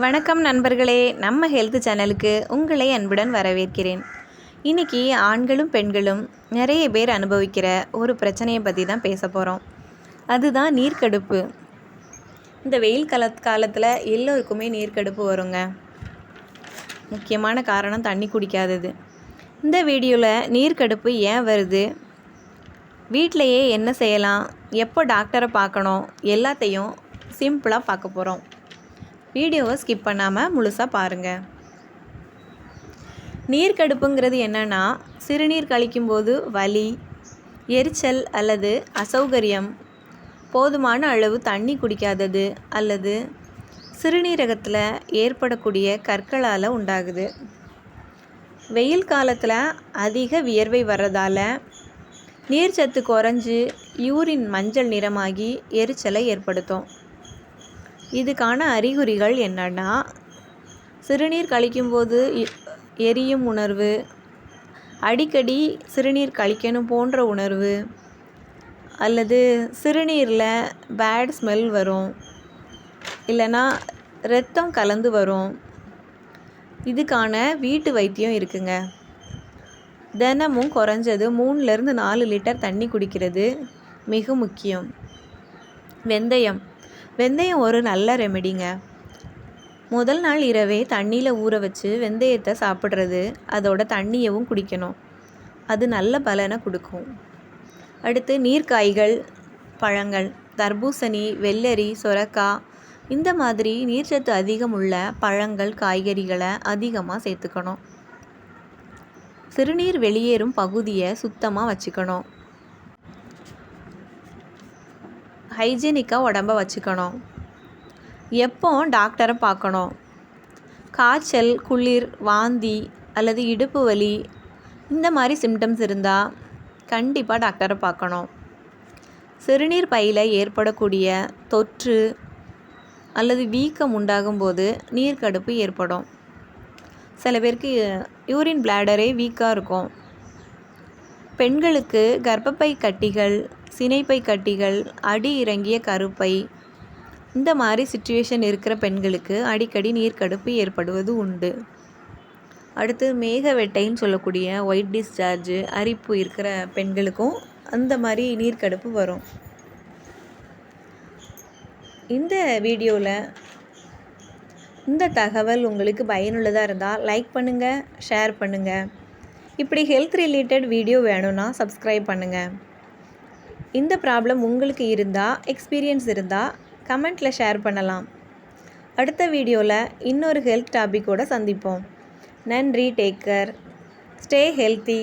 வணக்கம் நண்பர்களே, நம்ம ஹெல்த் சேனலுக்கு உங்களை அன்புடன் வரவேற்கிறேன். இன்றைக்கி ஆண்களும் பெண்களும் நிறைய பேர் அனுபவிக்கிற ஒரு பிரச்சனையை பற்றி தான் பேச போகிறோம். அதுதான் நீர்க்கடுப்பு. இந்த வெயில் காலத்தில் எல்லோருக்குமே நீர்க்கடுப்பு வருங்க. முக்கியமான காரணம் தண்ணி குடிக்காதது. இந்த வீடியோவில் நீர்க்கடுப்பு ஏன் வருது, வீட்டிலையே என்ன செய்யலாம், எப்போ டாக்டரை பார்க்கணும், எல்லாத்தையும் சிம்பிளாக பார்க்க போகிறோம். வீடியோவை ஸ்கிப் பண்ணாமல் முழுசாக பாருங்கள். நீர்க்கடுப்புங்கிறது என்னென்னா, சிறுநீர் கழிக்கும்போது வலி, எரிச்சல் அல்லது அசௌகரியம், போதுமான அளவு தண்ணி குடிக்காதது அல்லது சிறுநீரகத்தில் ஏற்படக்கூடிய கற்களால் உண்டாகுது. வெயில் காலத்தில் அதிக வியர்வை வர்றதால நீர்ச்சத்து குறைஞ்சி யூரின் மஞ்சள் நிறமாகி எரிச்சலை ஏற்படுத்தும். இதுக்கான அறிகுறிகள் என்னென்னா, சிறுநீர் கழிக்கும்போது எரியும் உணர்வு, அடிக்கடி சிறுநீர் கழிக்கணும் போன்ற உணர்வு, அல்லது சிறுநீரில் பேட் ஸ்மெல் வரும், இல்லைன்னா இரத்தம் கலந்து வரும். இதுக்கான வீட்டு வைத்தியம் இருக்குங்க. தினமும் குறைஞ்சது 3லேருந்து 4 லிட்டர் தண்ணி குடிக்கிறது மிக முக்கியம். வெந்தயம் ஒரு நல்ல ரெமெடிங்க. முதல் நாள் இரவே தண்ணியில் ஊற வச்சு வெந்தயத்தை சாப்பிட்றது, அதோட தண்ணியவும் குடிக்கணும். அது நல்ல பலனை கொடுக்கும். அடுத்து நீர்க்காய்கள், பழங்கள், தர்பூசணி, வெள்ளரி, சொரக்காய், இந்த மாதிரி நீர்ச்சத்து அதிகம் உள்ள பழங்கள், காய்கறிகளை அதிகமாக சேர்த்துக்கணும். சிறுநீர் வெளியேறும் பகுதியை சுத்தமாக வச்சுக்கணும். ஹைஜீனிக்காக உடம்ப வச்சுக்கணும். எப்போ டாக்டரை பார்க்கணும், காய்ச்சல், குளிர், வாந்தி அல்லது இடுப்பு வலி, இந்த மாதிரி சிம்டம்ஸ் இருந்தால் கண்டிப்பாக டாக்டரை பார்க்கணும். சிறுநீர் பையில் ஏற்படக்கூடிய தொற்று அல்லது வீக்கம் உண்டாகும்போது நீர்க்கடுப்பு ஏற்படும். சில பேருக்கு யூரின் பிளாடரே வீக்காக இருக்கும். பெண்களுக்கு கர்ப்பப்பை கட்டிகள், சினைப்பை கட்டிகள், அடி இறங்கிய கருப்பை, இந்த மாதிரி சிச்சுவேஷன் இருக்கிற பெண்களுக்கு அடிக்கடி நீர்க்கடுப்பு ஏற்படுவது உண்டு. அடுத்து மேகவெட்டைன்னு சொல்லக்கூடிய ஒயிட் டிஸ்சார்ஜ், அரிப்பு இருக்கிற பெண்களுக்கும் அந்த மாதிரி நீர்க்கடுப்பு வரும். இந்த வீடியோவில் இந்த தகவல் உங்களுக்கு பயனுள்ளதாக இருந்தால் லைக் பண்ணுங்கள், ஷேர் பண்ணுங்கள். இப்படி ஹெல்த் ரிலேட்டட் வீடியோ வேணும்னா சப்ஸ்கிரைப் பண்ணுங்கள். இந்த ப்ராப்ளம் உங்களுக்கு இருந்தால், எக்ஸ்பீரியன்ஸ் இருந்தால் கமெண்ட்டில் ஷேர் பண்ணலாம். அடுத்த வீடியோவில் இன்னொரு ஹெல்த் டாபிக்கோடு சந்திப்போம். நன்றி. Take care. Stay healthy.